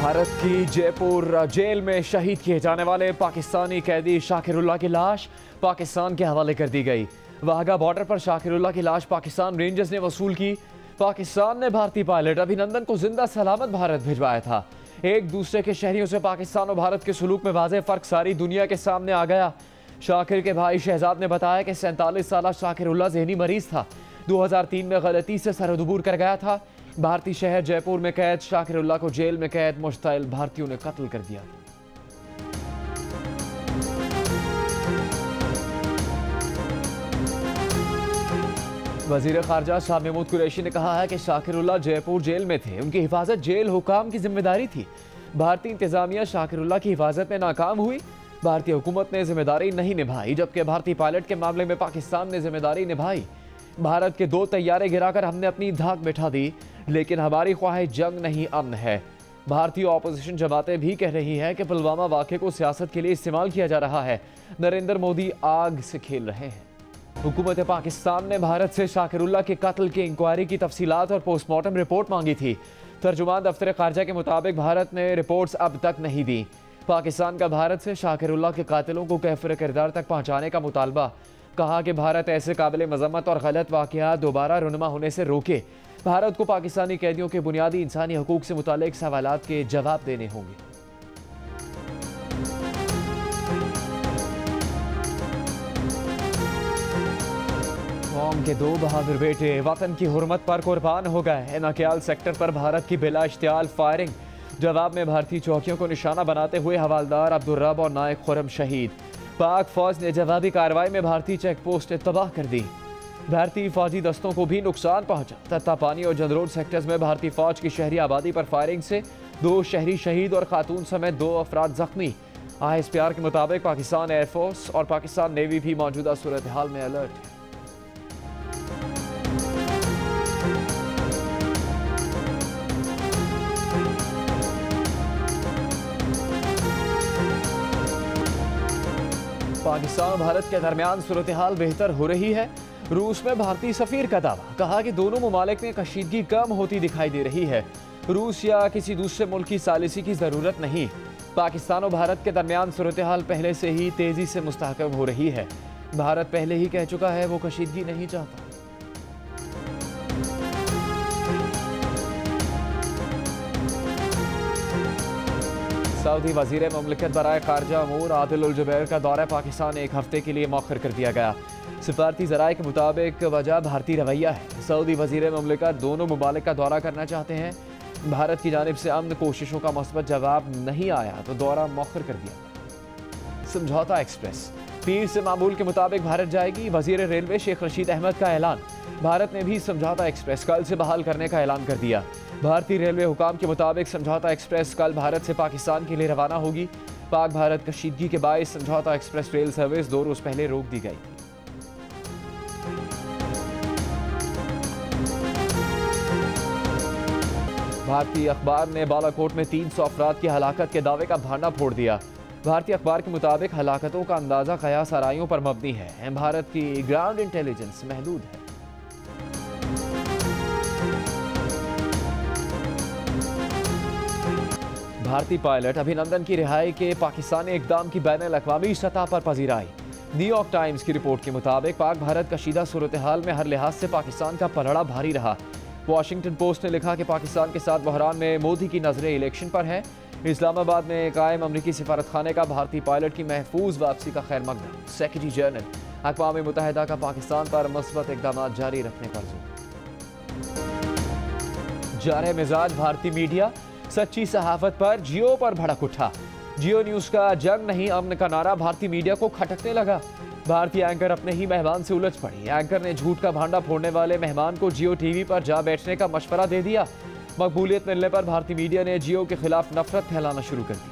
भारत की जयपुर जेल में शहीद किए जाने वाले पाकिस्तानी कैदी शाकिरुल्लाह की लाश पाकिस्तान के हवाले कर दी गई। वाघा बॉर्डर पर शाकिरुल्लाह की लाश पाकिस्तान रेंजर्स ने वसूल की। पाकिस्तान ने भारतीय पायलट अभिनंदन को जिंदा सलामत भारत भिजवाया था। एक दूसरे के शहरियों से पाकिस्तान और भारत के सुलूक में वाज़ेह फर्क सारी दुनिया के सामने आ गया। शाकिर के भाई शहजाद ने बताया कि 47 साल शाकिरुल्लाह ज़हनी मरीज था। 2003 में गलती से सरहद अबूर कर गया था। भारतीय शहर जयपुर में कैद शाकिरुल्लाह को जेल में कैद मुश्तइल भारतीयों ने कत्ल कर दिया। वजीर खारजा शाह महमूद कुरैशी ने कहा है कि शाकिरुल्लाह जयपुर जेल में थे। उनकी हिफाजत जेल हुकाम की जिम्मेदारी थी। भारतीय इंतजामिया शाकिरुल्लाह की हिफाजत में नाकाम हुई। भारतीय हुकूमत ने जिम्मेदारी नहीं निभाई, जबकि भारतीय पायलट के मामले में पाकिस्तान ने जिम्मेदारी निभाई। भारत के 2 तैयारे गिराकर हमने अपनी धाक बैठा दी, लेकिन हमारी ख्वाहिश जंग नहीं अमन है। भारतीय ऑपोजिशन जमातें भी कह रही हैं कि पुलवामा वाक़े को सियासत के लिए इस्तेमाल किया जा रहा है। नरेंद्र मोदी आग से खेल रहे हैं। हुकूमत पाकिस्तान ने भारत से शाकिरुल्लाह के कत्ल की इंक्वायरी की तफसीलात और पोस्टमार्टम रिपोर्ट मांगी थी। तर्जुमान दफ्तर खारजा के मुताबिक भारत ने रिपोर्ट्स अब तक नहीं दी। पाकिस्तान का भारत से शाकिरुल्लाह के कातिलों को कैफिर किरदार तक पहुँचाने का मुतालबा। कहा कि भारत ऐसे काबिल मजम्मत और गलत वाक़यात दोबारा रुनमा होने से रोके। भारत को पाकिस्तानी कैदियों के बुनियादी इंसानी हकूक़ से मुतालिक सवालात के जवाब देने होंगे। कौम के 2 बहादुर बेटे वतन की हुर्मत पर कुर्बान हो गए। नकियाल सेक्टर पर भारत की बिला इश्तियाल फायरिंग। जवाब में भारतीय चौकियों को निशाना बनाते हुए हवालदार अब्दुर्रब और नायक खुरम शहीद। पाक फौज ने जवाबी कार्रवाई में भारतीय चेक पोस्ट तबाह कर दी। भारतीय फौजी दस्तों को भी नुकसान पहुंचा। तत्तापानी और जंदरोड सेक्टर्स में भारतीय फौज की शहरी आबादी पर फायरिंग से 2 शहरी शहीद और खातून समेत 2 अफराद जख्मी। ISPR के मुताबिक पाकिस्तान एयरफोर्स और पाकिस्तान नेवी भी मौजूदा सूरत हाल में अलर्ट है। पाकिस्तान और भारत के दरमियान सूरत हाल बेहतर हो रही है। रूस में भारतीय सफीर का दावा। कहा कि दोनों ममालिक में कशीदगी कम होती दिखाई दे रही है। रूस या किसी दूसरे मुल्क की सालिसी की ज़रूरत नहीं। पाकिस्तान और भारत के दरमियान सूरत हाल पहले से ही तेज़ी से मुस्तहकम हो रही है। भारत पहले ही कह चुका है वो कशीदगी नहीं चाहता। सऊदी वज़ीर ममलिकत बराए खारजा अमूर आदिल उल जुबैर का दौरा पाकिस्तान 1 हफ्ते के लिए मौखर कर दिया गया। सिफारती ज़राए के मुताबिक वजह भारतीय रवैया है। सऊदी वज़ीर ममलिकत दोनों ममालिक का दौरा करना चाहते हैं। भारत की जानिब से अमन कोशिशों का मस्बत जवाब नहीं आया तो दौरा मौखर कर दिया। समझौता एक्सप्रेस पीर से मामूल के मुताबिक भारत जाएगी। वज़ीर रेलवे शेख रशीद अहमद का ऐलान। भारत ने भी समझौता एक्सप्रेस कल से बहाल करने का ऐलान कर दिया। भारतीय रेलवे हुकाम के मुताबिक समझौता एक्सप्रेस कल भारत से पाकिस्तान के लिए रवाना होगी। पाक भारत कशीदगी के बायस समझौता एक्सप्रेस रेल सर्विस 2 रोज़ पहले रोक दी गई। भारतीय अखबार ने बालाकोट में 300 अफराद की हलाकत के दावे का भांडा फोड़ दिया। भारतीय अखबार के मुताबिक हलाकतों का अंदाजा कयास आराइयों पर मबनी है। भारत की ग्राउंड इंटेलिजेंस महदूद है। भारतीय पायलट अभिनंदन की रिहाई के पाकिस्तानी इक़दाम की बैनुल-अक़वामी सतह पर पजीराई। न्यूयॉर्क टाइम्स की रिपोर्ट के मुताबिक पाक भारत कशीदा सूरत हाल में हर लिहाज से पाकिस्तान का पलड़ा भारी रहा। वाशिंगटन पोस्ट ने लिखा कि पाकिस्तान के साथ बहरान में मोदी की नजरें इलेक्शन पर हैं। इस्लामाबाद में कायम अमरीकी सिफारत खाने का भारतीय पायलट की महफूज वापसी का खैर मकदम। सेक्रेटरी जनरल अक़वाम मुत्तहिदा का पाकिस्तान पर मस्बत इक़दाम जारी रखने पर जोर। जारे मिजाज भारतीय मीडिया सच्ची सहाफत पर जियो पर भड़क उठा। जियो न्यूज़ का जंग नहीं अमन का नारा भारतीय मीडिया को खटकने लगा। भारतीय एंकर अपने ही मेहमान से उलझ पड़ी। एंकर ने झूठ का भांडा फोड़ने वाले मेहमान को जियो टीवी पर जा बैठने का मशवरा दे दिया। मकबूलियत मिलने पर भारतीय मीडिया ने जियो के खिलाफ नफरत फैलाना शुरू कर दी।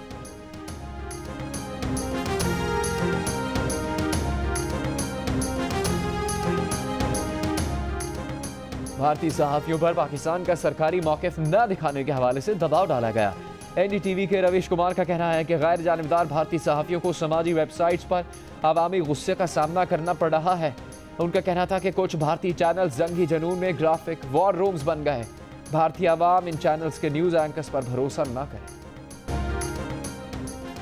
भारतीय सहाफियों पर पाकिस्तान का सरकारी मौक़िफ़ न दिखाने के हवाले से दबाव डाला गया। NDTV के रवीश कुमार का कहना है कि गैर जानिबदार भारतीय सहाफियों को समाजी वेबसाइट्स पर अवामी गुस्से का सामना करना पड़ रहा है। उनका कहना था कि कुछ भारतीय चैनल जंगी जनून में ग्राफिक वॉर रूम्स बन गए। भारतीय अवाम इन चैनल्स के न्यूज़ एंकर्स पर भरोसा न करें।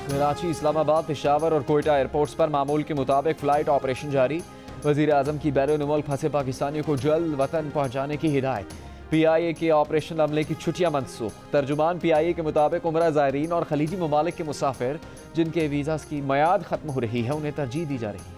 कराची, इस्लामाबाद, पेशावर और कोयटा एयरपोर्ट्स पर मामूल के मुताबिक फ्लाइट ऑपरेशन जारी। वज़ीर आज़म की बैरून मुल्क फंसे पाकिस्तानियों को जल्द वतन पहुँचाने की हिदायत। PIA के ऑपरेशन अमले की छुट्टियां मनसूख। तर्जुमान PIA के मुताबिक उम्रा ज़ायरीन और खलीजी ममालिक के मुसाफिर जिनके वीज़ा की मियाद ख़त्म हो रही है उन्हें तरजीह दी जा रही है।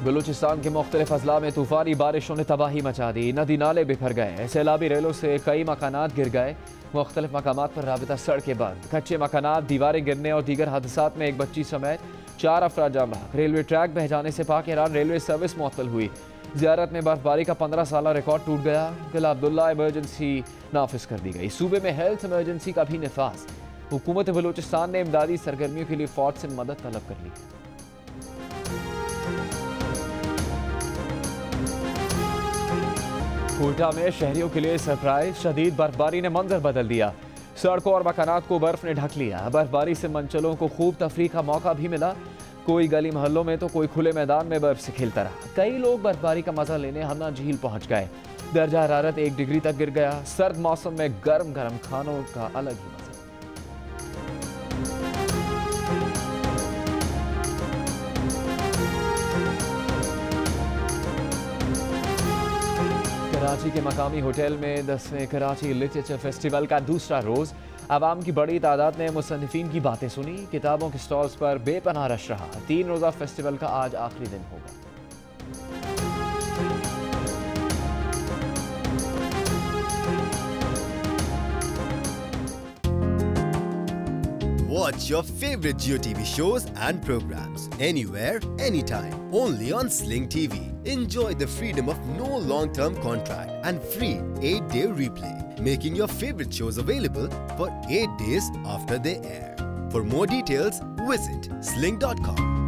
बलूचिस्तान के मुख्तलिफ अजला में तूफ़ानी बारिशों ने तबाही मचा दी। नदी नाले बिखर गए। सैलाबी रेलों से कई मकानात गिर गए। मुख्तलिफ मकामात पर राबिता सड़कें बंद। कच्चे मकानात, दीवारें गिरने और दीगर हादसात में एक बच्ची समेत 4 अफराद जाम बहक। रेलवे ट्रैक बह जाने से पाक ईरान रेलवे सर्विस मुअत्तल हुई। ज़ियारत में बर्फबारी का 15 साला रिकॉर्ड टूट गया। किला अब्दुल्ला इमरजेंसी नाफिज कर दी गई। सूबे में हेल्थ इमरजेंसी का भी नफाज। हुकूमत बलूचिस्तान ने इमदादी सरगर्मियों के लिए फौज से मदद तलब कर ली। कोयटा में शहरियों के लिए सरप्राइज। शदीद बर्फबारी ने मंजर बदल दिया। सड़कों और मकानात को बर्फ ने ढक लिया। बर्फबारी से मंचलों को खूब तफरीह का मौका भी मिला। कोई गली मोहल्लों में तो कोई खुले मैदान में बर्फ से खेलता रहा। कई लोग बर्फबारी का मजा लेने हमना झील पहुंच गए। दर्जा हरारत 1 डिग्री तक गिर गया। सर्द मौसम में गर्म गर्म खानों का अलग ही मजा। कराची के मकामी होटल में 10वें कराची लिटरेचर फेस्टिवल का दूसरा रोज़। आवाम की बड़ी तादाद ने मुसन्निफीन की बातें सुनी। किताबों के स्टॉल्स पर बेपनाह रश रहा। 3 रोज़ा फेस्टिवल का आज आखिरी दिन होगा। Watch your favorite Jio TV shows and programs anywhere, anytime. Only on Sling TV. Enjoy the freedom of no long-term contract and free 8-day replay, making your favorite shows available for 8 days after they air. For more details, visit sling.com.